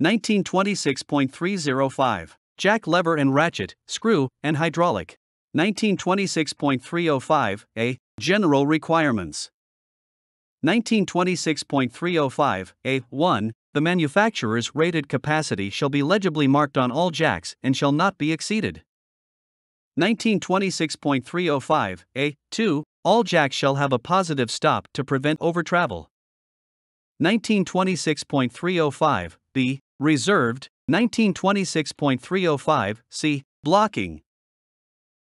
1926.305. Jack lever and ratchet, screw, and hydraulic. 1926.305a. General requirements. 1926.305a. 1. The manufacturer's rated capacity shall be legibly marked on all jacks and shall not be exceeded. 1926.305a. 2. All jacks shall have a positive stop to prevent overtravel. 1926.305b. Reserved. 1926.305c. Blocking.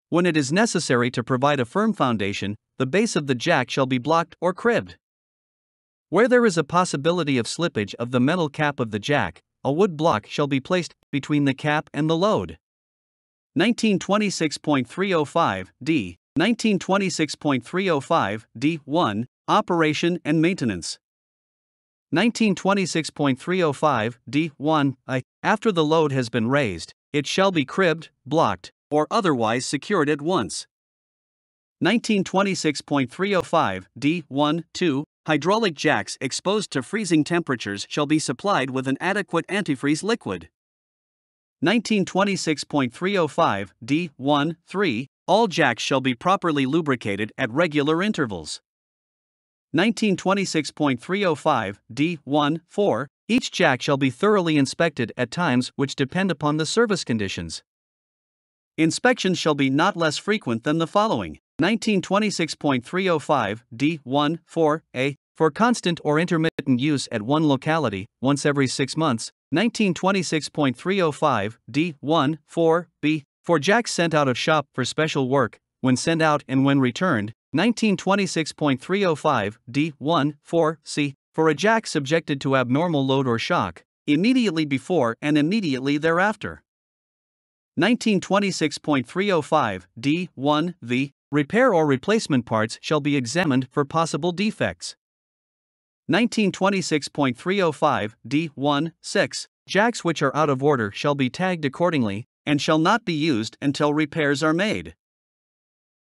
When it is necessary to provide a firm foundation, the base of the jack shall be blocked or cribbed. Where there is a possibility of slippage of the metal cap of the jack, a wood block shall be placed between the cap and the load. 1926.305d. 1926.305d. 1. Operation and maintenance. 1926.305d. 1. After the load has been raised, it shall be cribbed, blocked, or otherwise secured at once. 1926.305d. 1. 2. Hydraulic jacks exposed to freezing temperatures shall be supplied with an adequate antifreeze liquid. 1926.305d. 1. 3. All jacks shall be properly lubricated at regular intervals. 1926.305d. 1. 4. Each jack shall be thoroughly inspected at times which depend upon the service conditions. Inspections shall be not less frequent than the following. 1926.305d. 1. 4a. For constant or intermittent use at one locality, once every 6 months. 1926.305d. 1. 4b. For jacks sent out of shop for special work, when sent out and when returned. 1926.305d. 1. 4c. For a jack subjected to abnormal load or shock, immediately before and immediately thereafter. 1926.305d. 1. v. Repair or replacement parts shall be examined for possible defects. 1926.305d. 1. 6. Jacks which are out of order shall be tagged accordingly, and shall not be used until repairs are made.